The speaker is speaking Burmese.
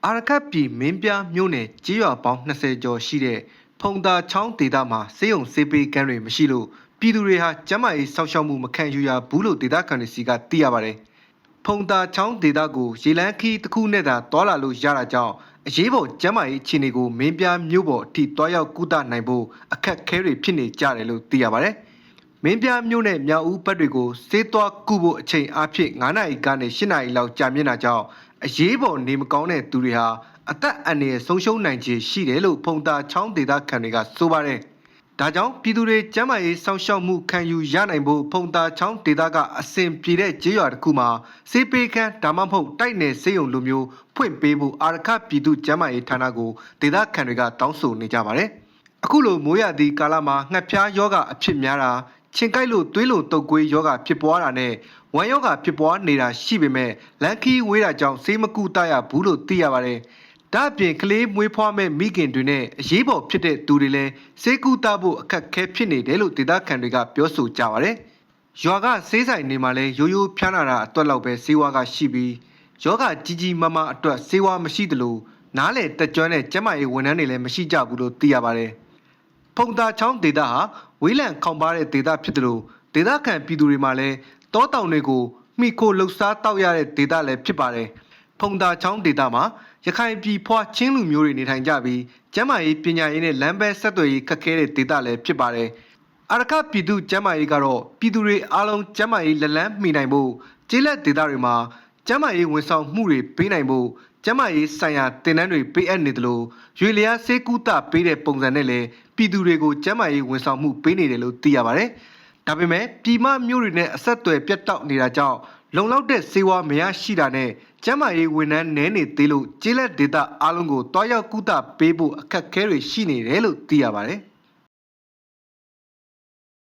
အာရခတ်ပြည်မင်းပြမြို့နယ်ကြေးရွာပေါင်း20ကျော်ရှိတဲ့ဖုံသာချောင်းဒေသမှာစေယုံစေးပေးကမ်းတွေမရှိလို့ပြည်သူတွေဟာကျန်းမာရေးစောင့်ရှောက်မှုမခံယူရဘူးလို့ဒေသခံတွေစီကသိရပါတယ်။ဖုံသာချောင်းဒေသကိုရေလန်းခီးတစ်ခုနဲ့သာတွာလာလို့ရတာကြောင့်အရေးပေါ်ကျန်းမာရေးအခြေအနေကိုမင်းပြမြို့ပေါ်အထိတွားရောက်ကုသနိုင်ဖို့အခက်အခဲတွေဖြစ်နေကြတယ်လို့သိရပါတယ်။မင်းပြမြို့နယ်မြောက်ဦးဘက်တွေကိုစေးသွားကုဖို့အချိန်အားဖြင့်9နာရီကနေ10နာရီလောက်ကြာမြင့်တာကြောင့်အရေးပေါ်နေမကောင်းတဲ့သူတွေဟာအသက်အန္တရာယ်ဆုံးရှုံးနိုင်ခြေရှိတယ်လို့ဖုံသာချောင်းဒေသခံတွေကဆိုပါတယ်။ဒါကြောင့်ပြည်သူတွေကျန်းမာရေးစောင့်ရှောက်မှုခံယူရနိုင်ဖို့ဖုံသာချောင်းဒေသကအစဉ်ပြေတဲ့ကြေးရွာတစ်ခုမှာစေးပေးခန်းဒါမှမဟုတ်တိုက်နယ်စေးရုံလိုမျိုးဖွင့်ပေးဖို့အာရခပြည်သူကျန်းမာရေးဌာနကိုဒေသခံတွေကတောင်းဆိုနေကြပါတယ်။အခုလိုမိုးရသည့်ကာလမှာငှက်ဖျားယောဂအဖြစ်များတာချင်းကိုက်လို့သွေးလိုတုပ်ကွေးယောဂဖြစ်ပွားတာနဲ့ဝမ်းယောဂဖြစ်ပွားနေတာရှိပေမဲ့လန်ခီဝေးတာကြောင့်ဆေးမကူတရဘူးလို့သိရပါတယ်။ဒါ့အပြင်ကလေးမွေးဖွားမဲ့မိခင်တွေနဲ့အရေးပေါ်ဖြစ်တဲ့သူတွေလည်းဆေးကူတဖို့အခက်အခဲဖြစ်နေတယ်လို့ဒေသခံတွေကပြောဆိုကြပါတယ်။ရွာကဆေးဆိုင်တွေမှာလည်းရိုးရိုးဖျားနာတာအတွက်လောက်ပဲဆေးဝါးကရှိပြီးယောဂကြီးကြီးမားမားအတွက်ဆေးဝါးမရှိသလိုနားလေတက်ကြွတဲ့ကျန်းမာရေးဝန်ထမ်းတွေလည်းမရှိကြဘူးလို့သိရပါတယ်။ဖုံသာချောင်းဒေသဟာဝေးလံခေါင်ပါတဲ့ဒေသဖြစ်တယ်လို့ဒေသခံပြည်သူတွေမှာလည်းတောတောင်တွေကိုမိခိုလှုပ်ရှားတောက်ရတဲ့ဒေသလည်းဖြစ်ပါတယ်။ဖုံသာချောင်းဒေသမှာရခိုင်ပြည်ဖွာချင်းလူမျိုးတွေနေထိုင်ကြပြီးကျန်းမာရေးပညာရေးနဲ့လမ်းပဲဆက်သွယ်ရေးခက်ခဲတဲ့ဒေသလည်းဖြစ်ပါတယ်။အာရခပြည်သူကျန်းမာရေးကတော့ပြည်သူတွေအားလုံးကျန်းမာရေးလက်လန်းမီနိုင်ဖို့ကျေးလက်ဒေသတွေမှာကျန်းမာရေးဝန်ဆောင်မှုတွေပေးနိုင်ဖို့ကျန်းမာရေးဆိုင်ရာတင်နန်းတွေပေးအပ်နေတယ်လို့ရွေလျားစေကူတာပေးတဲ့ပုံစံနဲ့လည်းပြည်သူတွေကိုကျန်းမာရေးဝန်ဆောင်မှုပေးနေတယ်လို့သိရပါတယ်။ဒါပေမဲ့ပြည်မမြို့တွေနဲ့အဆက်အသွယ်ပြတ်တောက်နေတာကြောင့်လုံလောက်တဲ့စေဝါမရရှိတာနဲ့ကျန်းမာရေးဝန်ထမ်းနည်းနေသေးလို့ကျေးလက်ဒေသအားလုံးကိုတွားရောက်ကုသပေးဖို့အခက်အခဲတွေရှိနေတယ်လို့သိရပါတယ်။